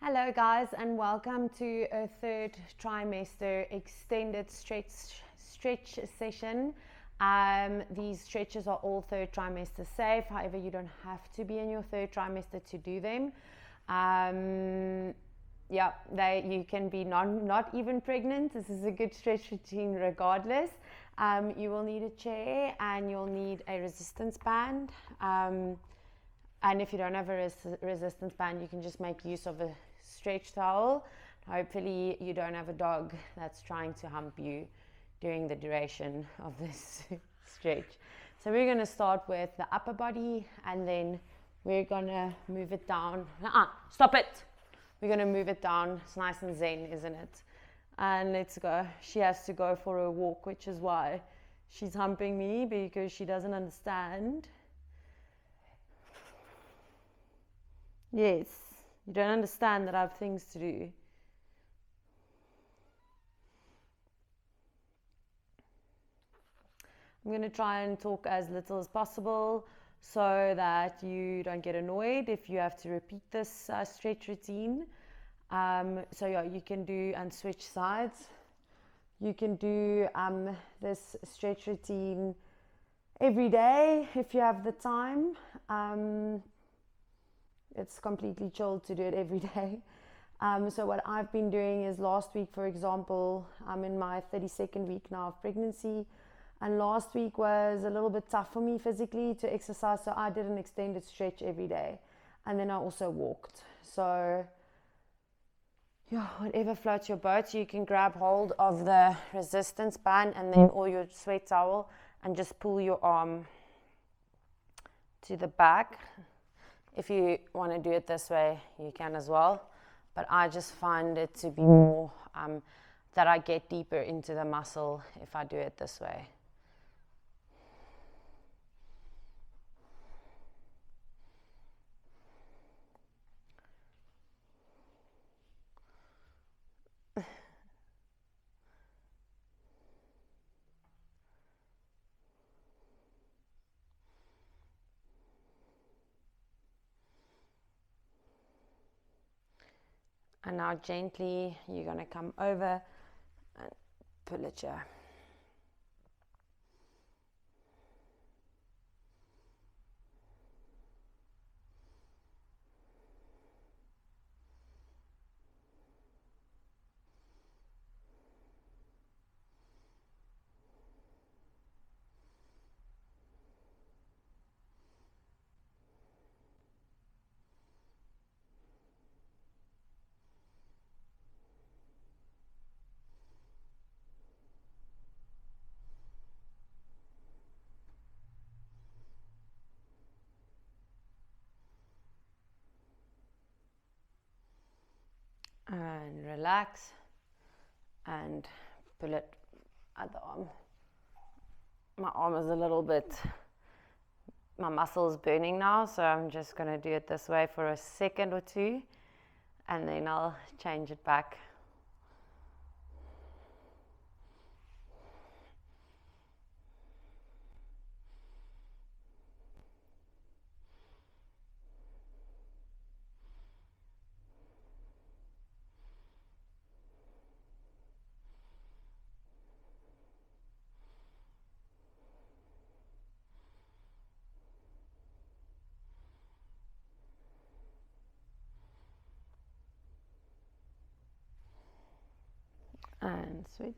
Hello guys, and welcome to a third trimester extended stretch session. These stretches are all third trimester safe. However, you don't have to be in your third trimester to do them. You can be not even pregnant. This is a good stretch routine regardless. You will need a chair and you'll need a resistance band. And if you don't have a resistance band, you can just make use of a stretch towel. Hopefully you don't have a dog that's trying to hump you during the duration of this stretch. So we're going to start with the upper body, and then we're going to move it down. Stop it! We're going to move it down. It's nice and zen, isn't it? And let's go. She has to go for a walk, which is why she's humping me, because she doesn't understand. Yes, you don't understand that I have things to do. I'm going to try and talk as little as possible so that you don't get annoyed if you have to repeat this stretch routine. You can do and switch sides. You can do this stretch routine every day if you have the time. It's completely chill to do it every day. So what I've been doing is, last week, for example, I'm in my 32nd week now of pregnancy, and last week was a little bit tough for me physically to exercise, so I did an extended stretch every day, and then I also walked. So whatever floats your boat, you can grab hold of the resistance band and then or your sweat towel and just pull your arm to the back. If you want to do it this way, you can as well. But I just find it to be more that I get deeper into the muscle if I do it this way. And now gently, you're going to come over and pull it here. And relax and pull it at the arm. My arm is a little bit, my muscle is burning now, so I'm just going to do it this way for a second or two, and then I'll change it back. And switch.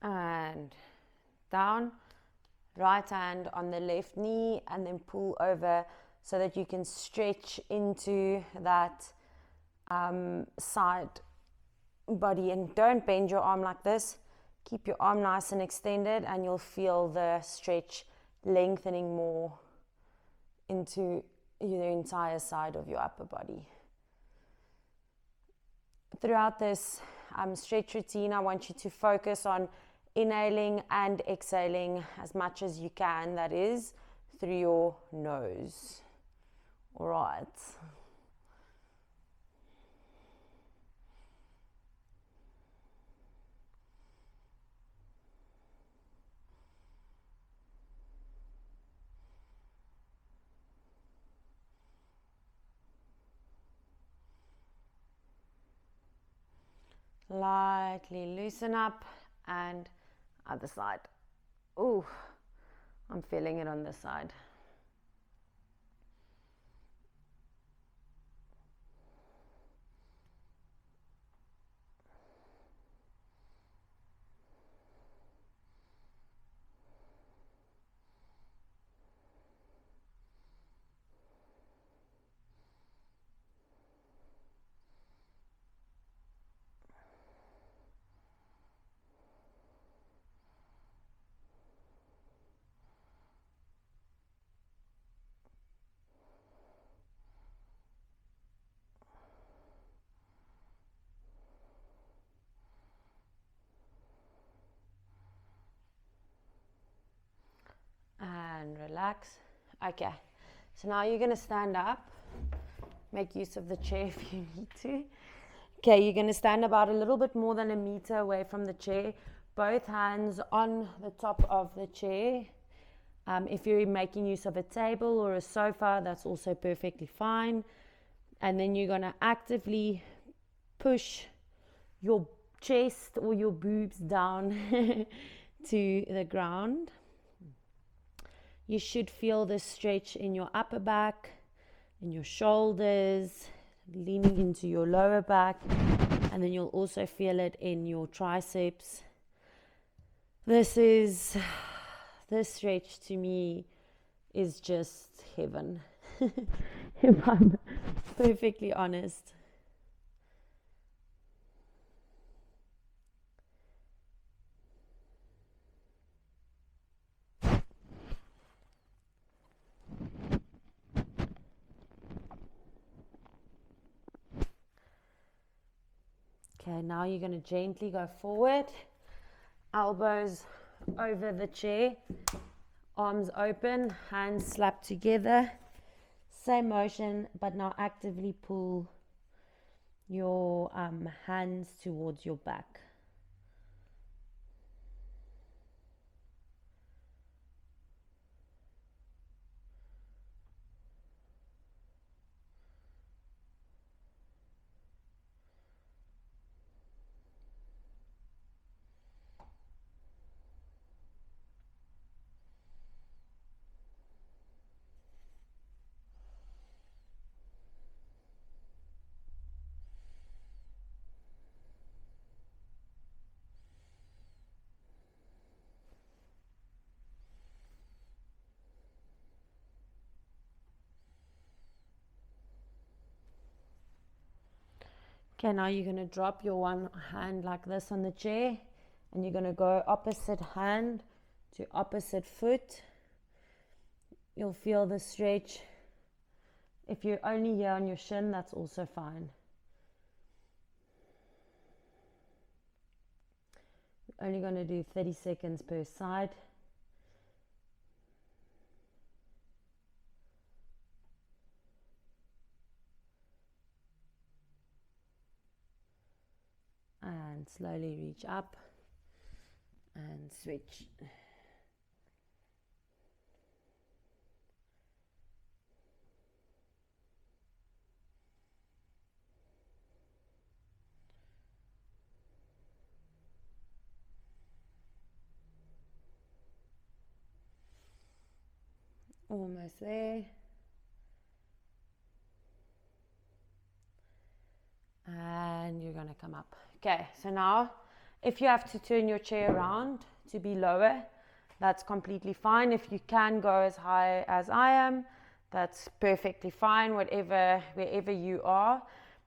And down, right hand on the left knee, and then pull over so that you can stretch into that side body, and don't bend your arm like this. Keep your arm nice and extended, and you'll feel the stretch lengthening more into the entire side of your upper body. Throughout this stretch routine, I want you to focus on inhaling and exhaling as much as you can, that is, through your nose. All right. Lightly loosen up, and other side. Ooh, I'm feeling it on this side. And relax. Okay, so now you're going to stand up. Make use of the chair if you need to. Okay, you're going to stand about a little bit more than a meter away from the chair. Both hands on the top of the chair. If you're making use of a table or a sofa, that's also perfectly fine. And then you're going to actively push your chest or your boobs down to the ground. You should feel this stretch in your upper back, in your shoulders, leaning into your lower back, and then you'll also feel it in your triceps. This stretch to me is just heaven, if I'm perfectly honest. Okay, now you're going to gently go forward, elbows over the chair, arms open, hands slapped together. Same motion, but now actively pull your hands towards your back. Okay, now you're going to drop your one hand like this on the chair, and you're going to go opposite hand to opposite foot. You'll feel the stretch. If you're only here on your shin, that's also fine. We're only going to do 30 seconds per side. And slowly reach up and switch. Almost there. And you're going to come up. Okay, so now if you have to turn your chair around to be lower, that's completely fine. If you can go as high as I am, that's perfectly fine, wherever you are.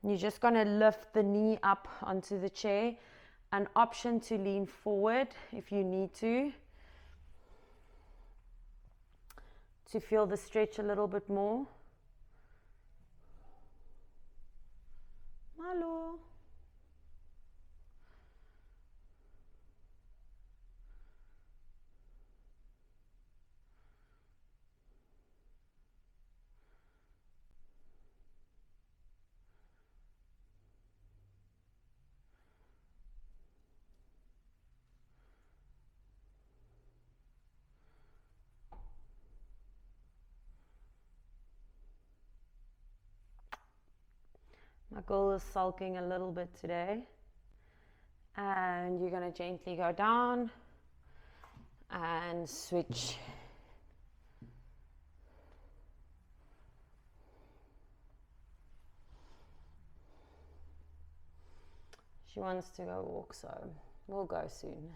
You're just going to lift the knee up onto the chair. An option to lean forward if you need to feel the stretch a little bit more. Malo. My girl is sulking a little bit today. And you're going to gently go down and switch. She wants to go walk, so we'll go soon.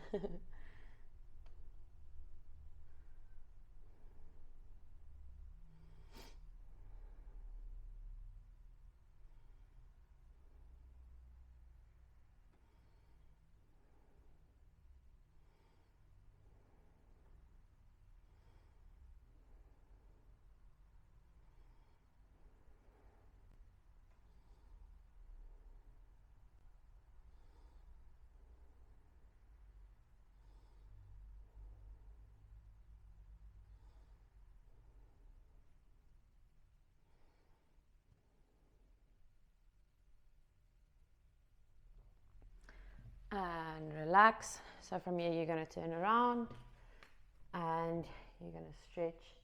And relax. So from here you're going to turn around and you're going to stretch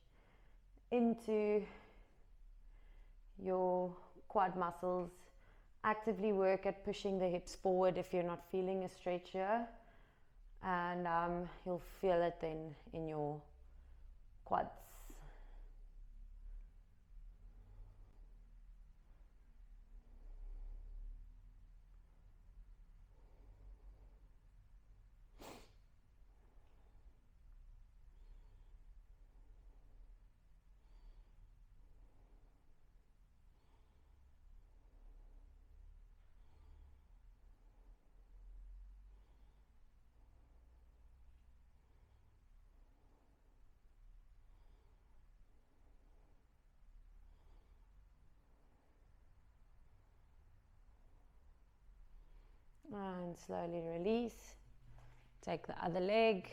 into your quad muscles. Actively work at pushing the hips forward if you're not feeling a stretch here, and you'll feel it then in your quads. And slowly release. Take the other leg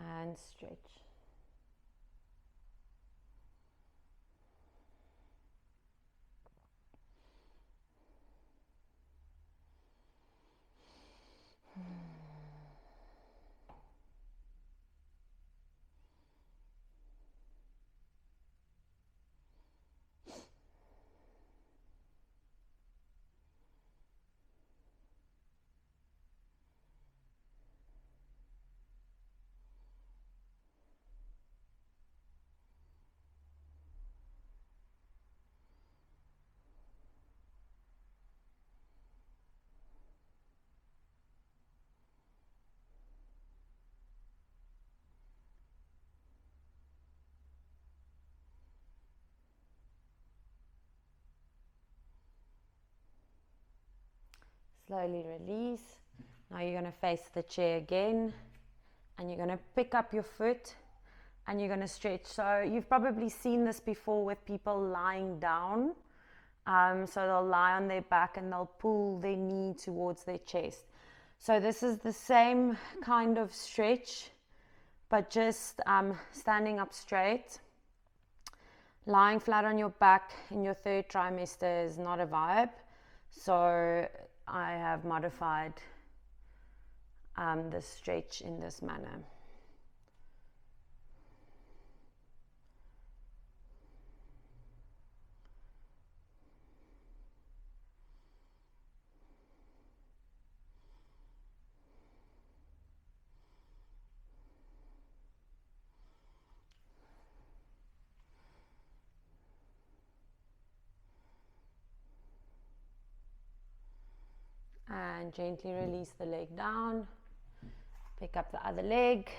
and stretch. Slowly release. Now you're going to face the chair again and you're going to pick up your foot and you're going to stretch. So you've probably seen this before with people lying down. So they'll lie on their back and they'll pull their knee towards their chest. So this is the same kind of stretch, but just standing up straight. Lying flat on your back in your third trimester is not a vibe. So I have modified the stretch in this manner. And gently release the leg down. Pick up the other leg.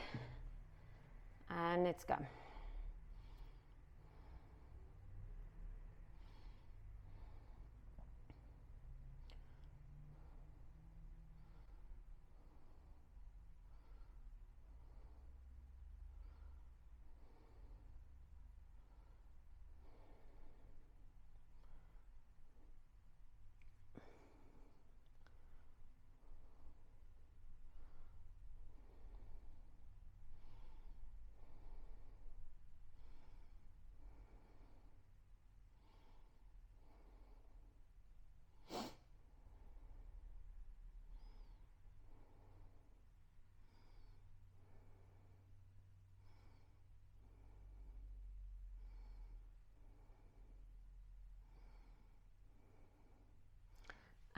And let's go.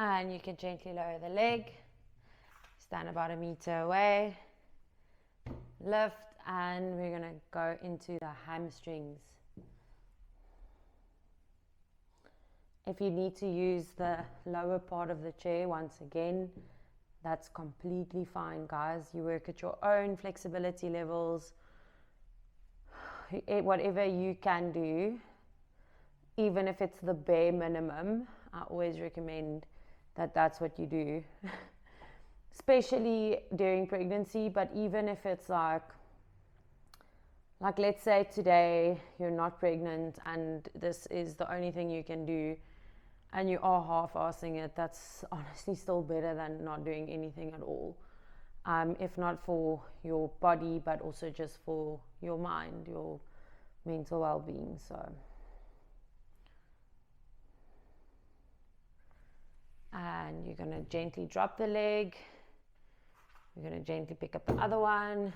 And you can gently lower the leg, stand about 1 meter away, lift, and we're going to go into the hamstrings. If you need to use the lower part of the chair, once again, that's completely fine, guys. You work at your own flexibility levels, whatever you can do, even if it's the bare minimum. I always recommend that that's what you do, especially during pregnancy. But even if it's like let's say today you're not pregnant and this is the only thing you can do, and you are half-assing it, that's honestly still better than not doing anything at all. If not for your body, but also just for your mind, your mental well-being. So, and you're going to gently drop the leg. You're going to gently pick up the other one.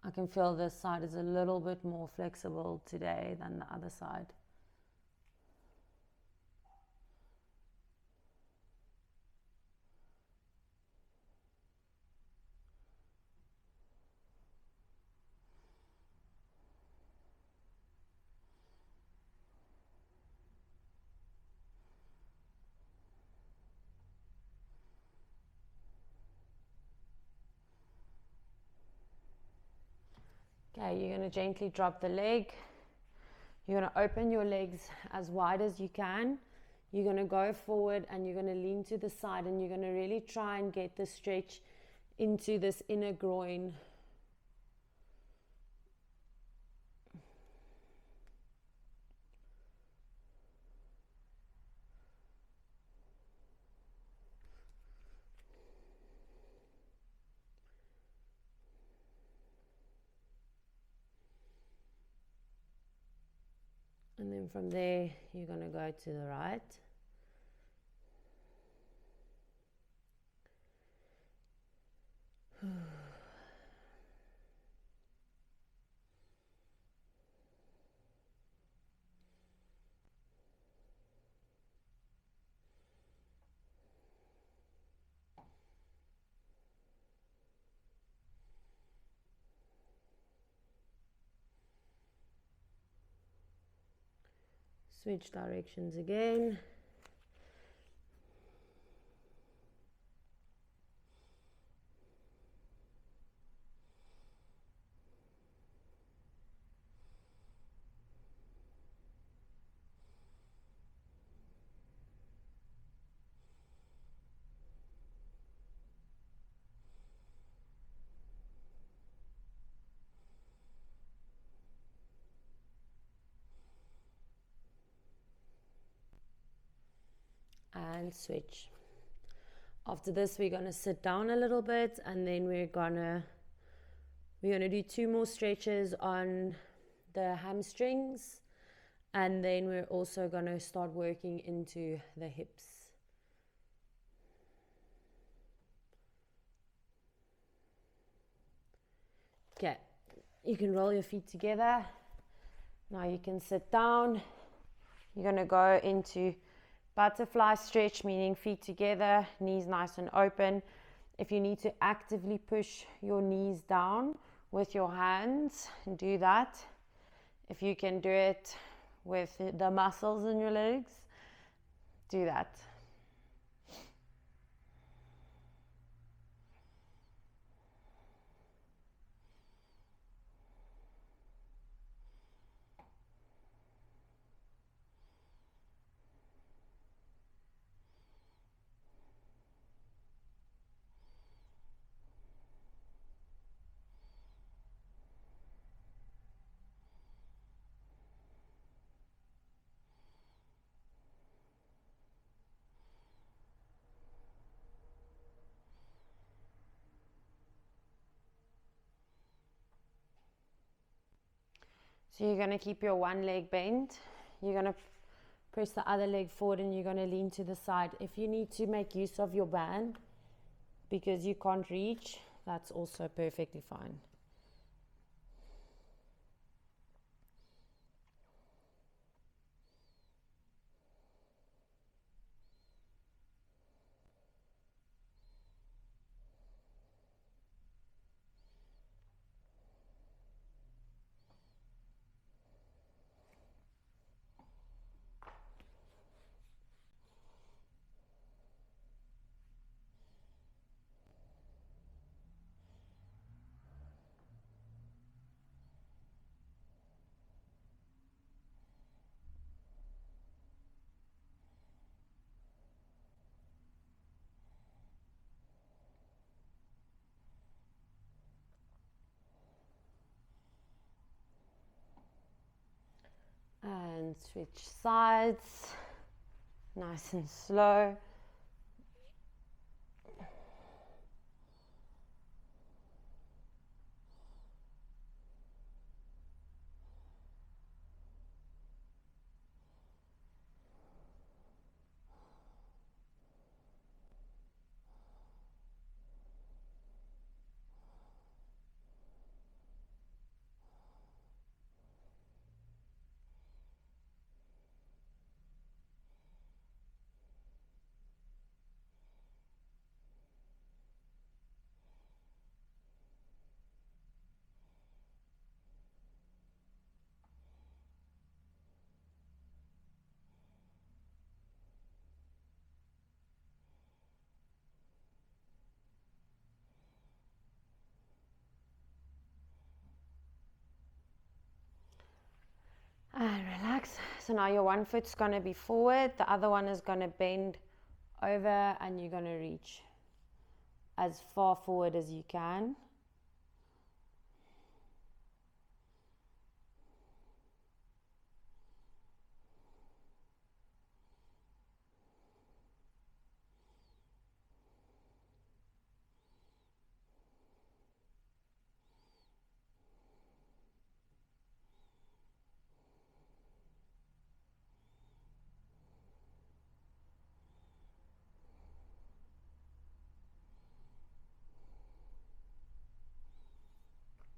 I can feel this side is a little bit more flexible today than the other side. Okay, you're going to gently drop the leg. You're going to open your legs as wide as you can. You're going to go forward and you're going to lean to the side, and you're going to really try and get the stretch into this inner groin. And then from there, you're going to go to the right. Switch directions again. And switch. After this, we're going to sit down a little bit, and then we're going to do 2 more stretches on the hamstrings, and then we're also going to start working into the hips. Okay, you can roll your feet together. Now you can sit down. You're going to go into butterfly stretch, meaning feet together, knees nice and open. If you need to actively push your knees down with your hands, do that. If you can do it with the muscles in your legs, do that. So you're going to keep your one leg bent. You're going to press the other leg forward and you're going to lean to the side. If you need to make use of your band because you can't reach, that's also perfectly fine. And switch sides, nice and slow. And relax. So now your one foot's going to be forward, the other one is going to bend over, and you're going to reach as far forward as you can.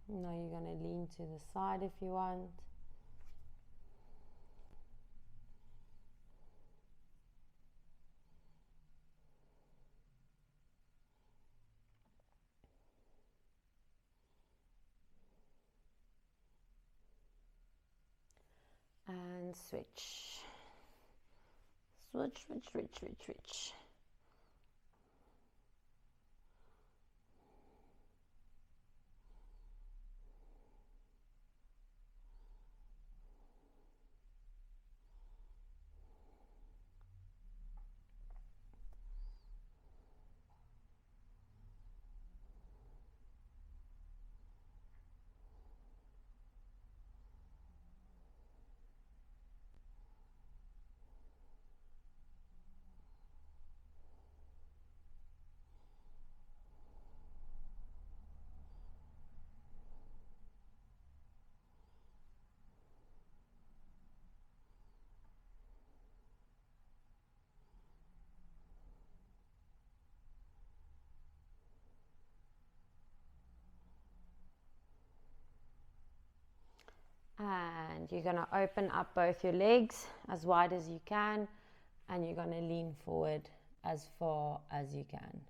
Now you're going to lean to the side if you want. And switch. Switch, switch, switch, switch, switch. And you're going to open up both your legs as wide as you can, and you're going to lean forward as far as you can.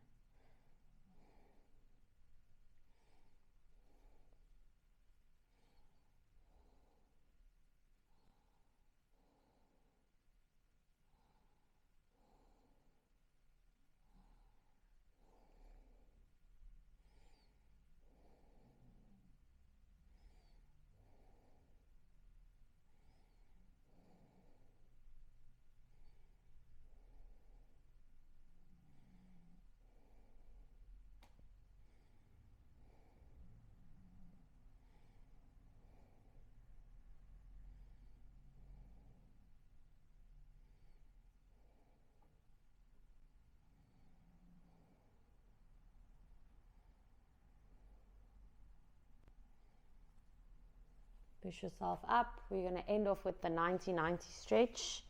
Push yourself up. We're going to end off with the 90-90 stretch.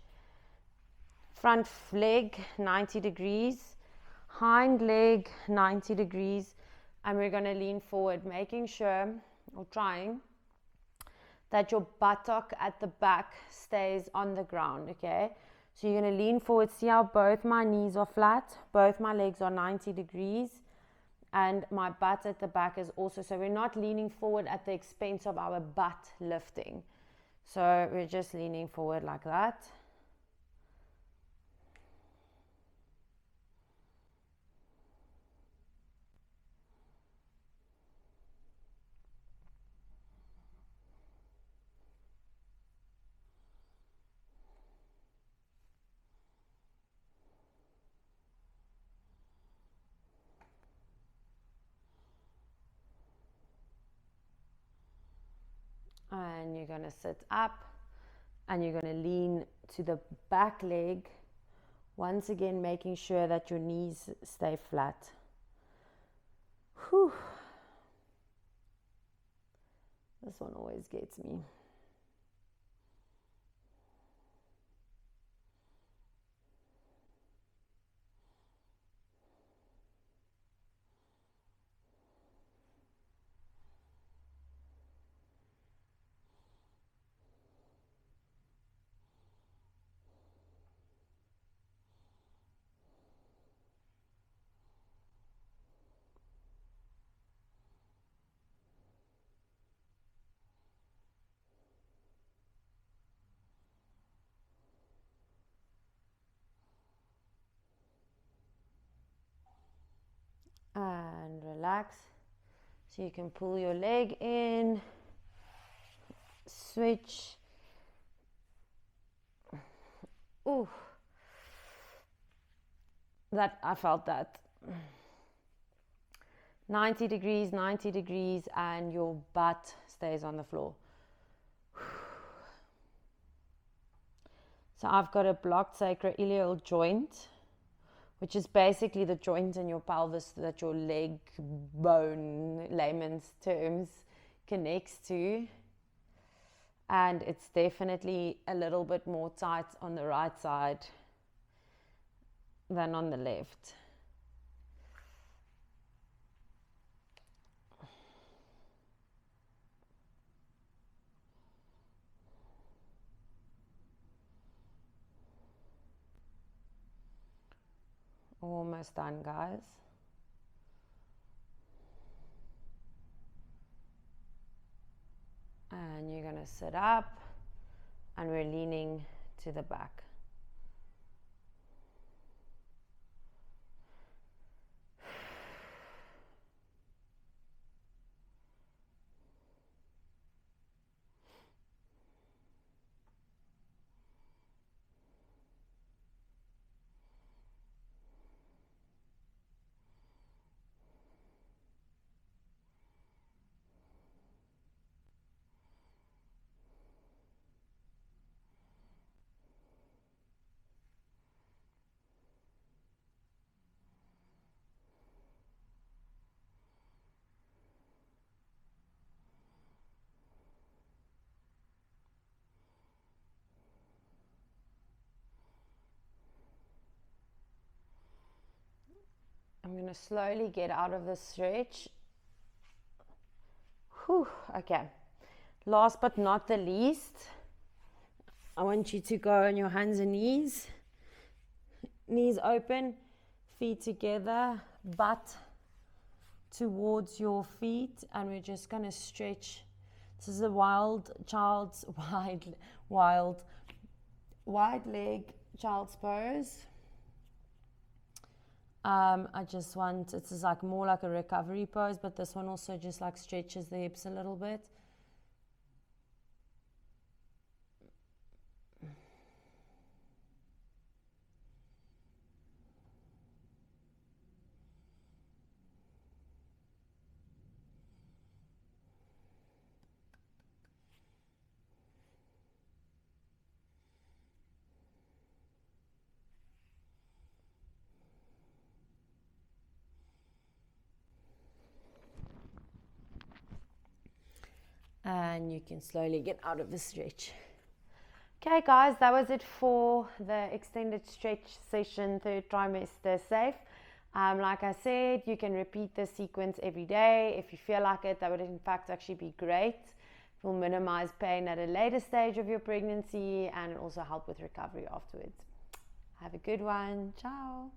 Front leg 90 degrees, hind leg 90 degrees, and we're going to lean forward, making sure, or trying, that your buttock at the back stays on the ground, okay? So you're going to lean forward. See how both my knees are flat, both my legs are 90 degrees, and my butt at the back is also, so we're not leaning forward at the expense of our butt lifting. So we're just leaning forward like that. And you're going to sit up and you're going to lean to the back leg, once again making sure that your knees stay flat. Whew. This one always gets me. And relax. So you can pull your leg in, switch. Ooh, that I felt that. 90 degrees, 90 degrees, and your butt stays on the floor. So I've got a blocked sacroiliac joint, which is basically the joint in your pelvis that your leg bone, layman's terms, connects to. And it's definitely a little bit more tight on the right side than on the left. Almost done, guys. And you're going to sit up and we're leaning to the back. I'm going to slowly get out of this stretch. Whew, okay. Last but not the least, I want you to go on your hands and knees. Knees open, feet together, butt towards your feet, and we're just going to stretch. This is a wide leg child's pose. I just want, it's like more like a recovery pose, but this one also just like stretches the hips a little bit. and you can slowly get out of the stretch. Okay guys, that was it for the extended stretch session, 3rd trimester safe. Like I said, you can repeat this sequence every day if you feel like it. That would in fact actually be great. It will minimize pain at a later stage of your pregnancy and also help with recovery afterwards. Have a good one. Ciao.